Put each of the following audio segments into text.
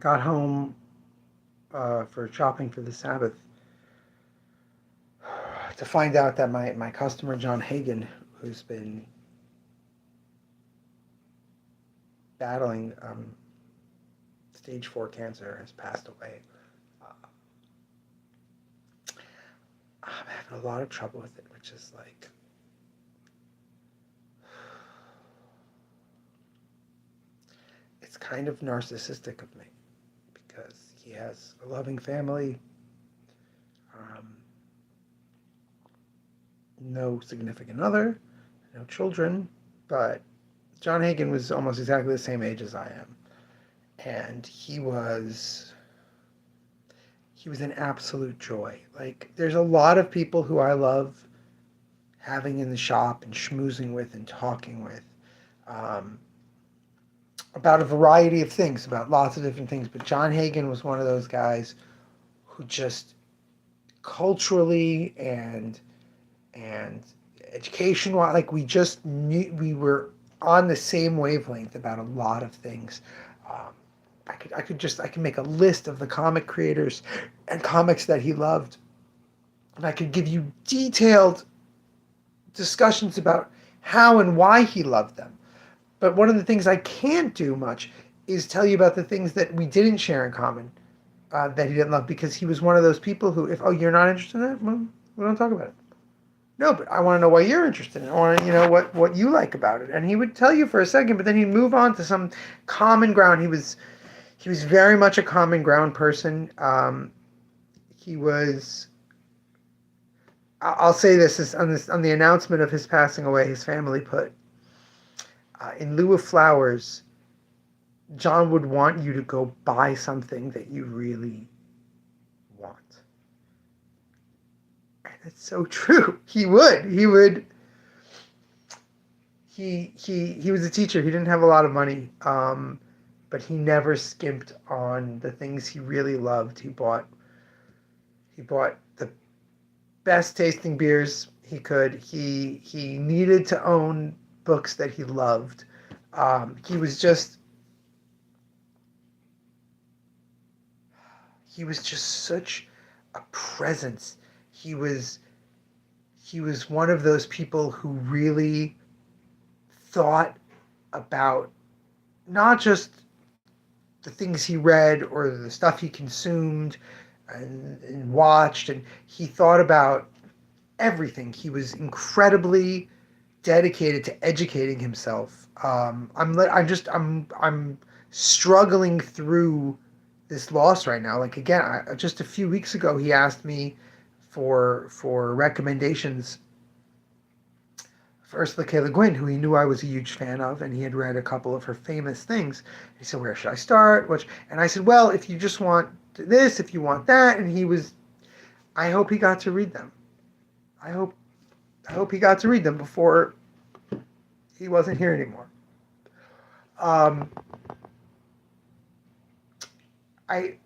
got home for shopping for the Sabbath to find out that my customer, John Hagan, who's been battling stage 4 cancer, has passed away. I'm having a lot of trouble with it, which is like, it's kind of narcissistic of me because he has a loving family, um, no significant other, no children, but John Hagan was almost exactly the same age as I am, and he was an absolute joy. Like, there's a lot of people who I love having in the shop and schmoozing with and talking with, um, about a variety of things, about lots of different things. But John Hagan was one of those guys who just culturally and education, like, we just knew we were on the same wavelength about a lot of things. Um, I could make a list of the comic creators and comics that he loved, and I could give you detailed discussions about how and why he loved them. But one of the things I can't do much is tell you about the things that we didn't share in common, that he didn't love, because he was one of those people who, if, oh, you're not interested in it, well, we don't talk about it. No, but I want to know why you're interested in it. I want to, what you like about it. And he would tell you for a second, but then he'd move on to some common ground. He was very much a common ground person. He was. I'll say this, on the announcement of his passing away. His family put, in lieu of flowers, John would want you to go buy something that you really want. And it's so true. He would. He was a teacher. He didn't have a lot of money, but he never skimped on the things he really loved. He bought the best tasting beers he could. He needed to own books that he loved. He was just such a presence. He was one of those people who really thought about not just the things he read or the stuff he consumed and watched, and he thought about everything. He was incredibly dedicated to educating himself. I'm struggling through this loss right now. Like, again, just a few weeks ago, he asked me for recommendations for Ursula K. Le Guin, who he knew I was a huge fan of, and he had read a couple of her famous things. He said, "Where should I start?" And I said, "Well, if you just want this, if you want that," and he was. I hope he got to read them. I hope he got to read them before he wasn't here anymore. Um, I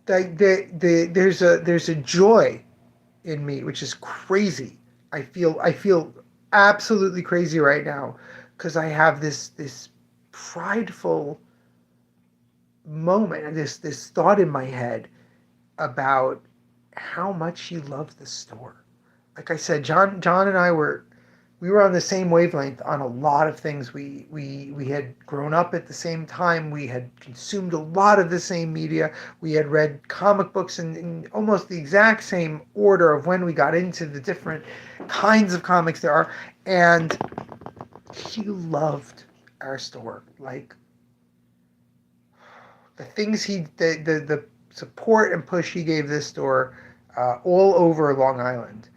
there's a joy in me which is crazy. I feel absolutely crazy right now because I have this prideful moment and this thought in my head about how much he loved the store. Like I said, John and I we were on the same wavelength on a lot of things. We had grown up at the same time. We had consumed a lot of the same media. We had read comic books in almost the exact same order of when we got into the different kinds of comics there are. And he loved our store. Like, the support and push he gave this store, all over Long Island.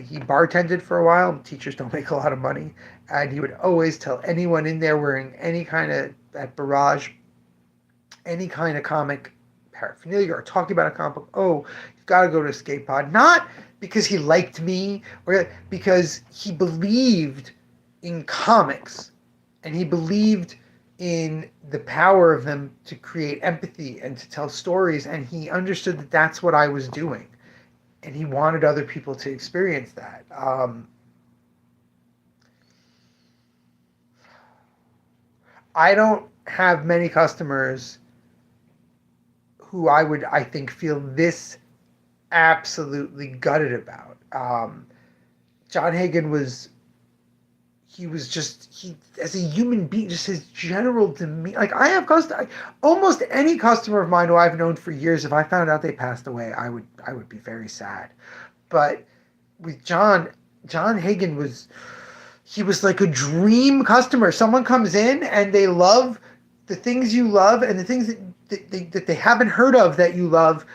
He bartended for a while. Teachers don't make a lot of money, and he would always tell anyone in there wearing any kind of, at Barrage, any kind of comic paraphernalia or talking about a comic book, "Oh, you've got to go to Escape Pod." Not because he liked me, or because he believed in comics, and he believed in the power of them to create empathy and to tell stories, and he understood that that's what I was doing, and he wanted other people to experience that. I don't have many customers who I think, feel this absolutely gutted about. John Hagan was, he was just, he, as a human being, just his general demeanor. Like, almost any customer of mine who I've known for years, if I found out they passed away, I would be very sad. But with John Hagan was, he was like a dream customer. Someone comes in and they love the things you love, and the things that they haven't heard of that you love.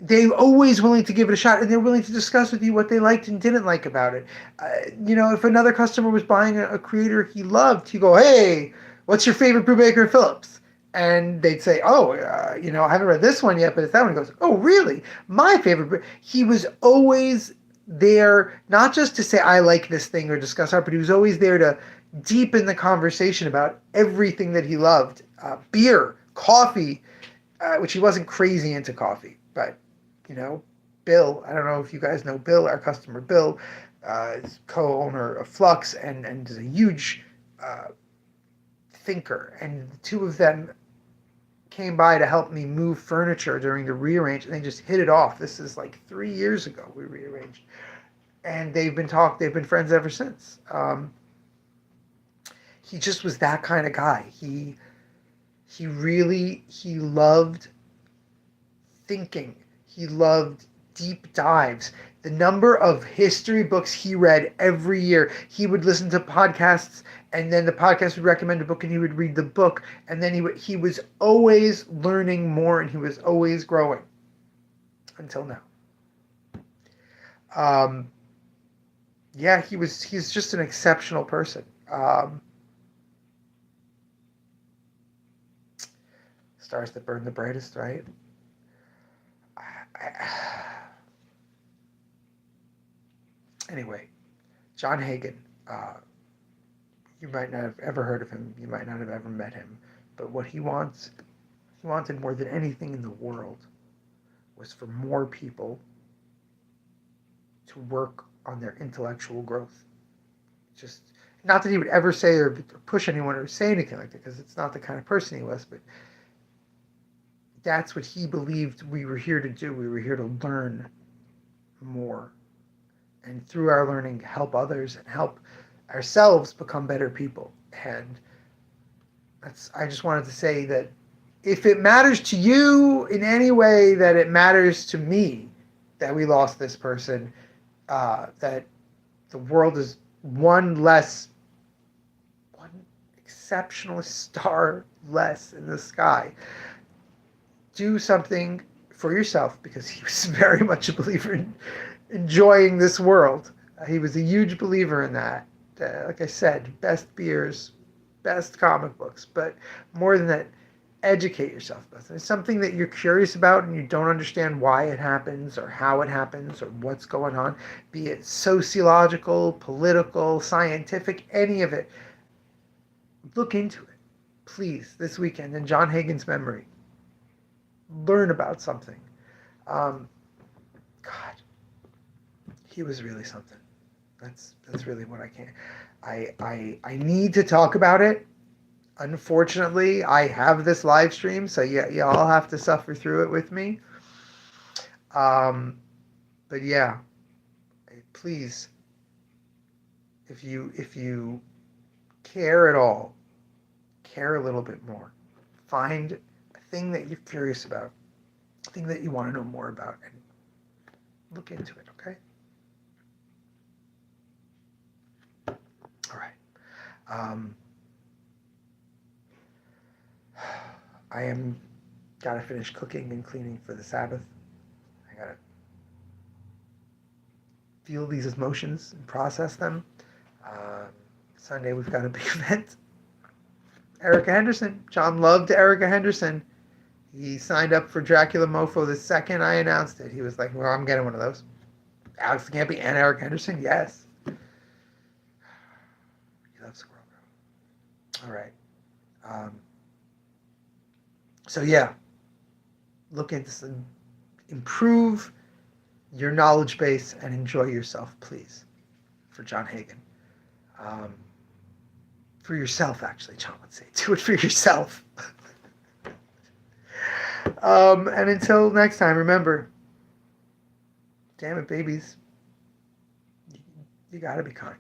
They're always willing to give it a shot, and they're willing to discuss with you what they liked and didn't like about it. If another customer was buying a creator he loved, you go, "Hey, what's your favorite Brubaker Phillips?" And they'd say, "Oh, I haven't read this one yet, but it's that one." He goes, "Oh, really? My favorite." He was always there, not just to say, "I like this thing," or discuss art, but he was always there to deepen the conversation about everything that he loved. Beer, coffee, which he wasn't crazy into coffee, but Bill, I don't know if you guys know Bill, our customer Bill, is co-owner of Flux and is a huge thinker. And the two of them came by to help me move furniture during the rearrange, and they just hit it off. This is like 3 years ago we rearranged. And they've been friends ever since. He just was that kind of guy. He loved thinking. He loved deep dives. The number of history books he read every year. He would listen to podcasts, and then the podcast would recommend a book, and he would read the book, and then he was always learning more, and he was always growing until now. He's just an exceptional person. Stars that burn the brightest, right? Anyway, John Hagan, you might not have ever heard of him, you might not have ever met him, but what he wanted more than anything in the world was for more people to work on their intellectual growth. Just, not that he would ever say or push anyone or say anything like that, because it's not the kind of person he was, but that's what he believed we were here to do. We were here to learn more, and through our learning, help others and help ourselves become better people. And I just wanted to say that if it matters to you in any way that it matters to me that we lost this person, that the world is one exceptional star less in the sky, do something for yourself, because he was very much a believer in enjoying this world. He was a huge believer in that. Like I said, best beers, best comic books, but more than that, educate yourself. If it's something that you're curious about and you don't understand why it happens or how it happens or what's going on, be it sociological, political, scientific, any of it, look into it, please, this weekend in John Hagan's memory. Learn about something. God, he was really something. That's really what I can. I need to talk about it. Unfortunately, I have this live stream, so y'all have to suffer through it with me. But yeah, please, if you care at all, care a little bit more. Find a thing that you're curious about, a thing that you want to know more about, and look into it, okay? All right. I am gotta finish cooking and cleaning for the Sabbath. I gotta feel these emotions and process them. Sunday we've got a big event. Erica Henderson. John loved Erica Henderson. He signed up for Dracula Mofo the second I announced it. He was like, well, I'm getting one of those. Alex Campy and Erica Henderson? Yes. He loves Squirrel Girl. All right. So yeah, look into some, improve your knowledge base and enjoy yourself, please. For John Hagan. For yourself, actually, John would say. Do it for yourself. And until next time, remember, damn it, babies, you gotta be kind.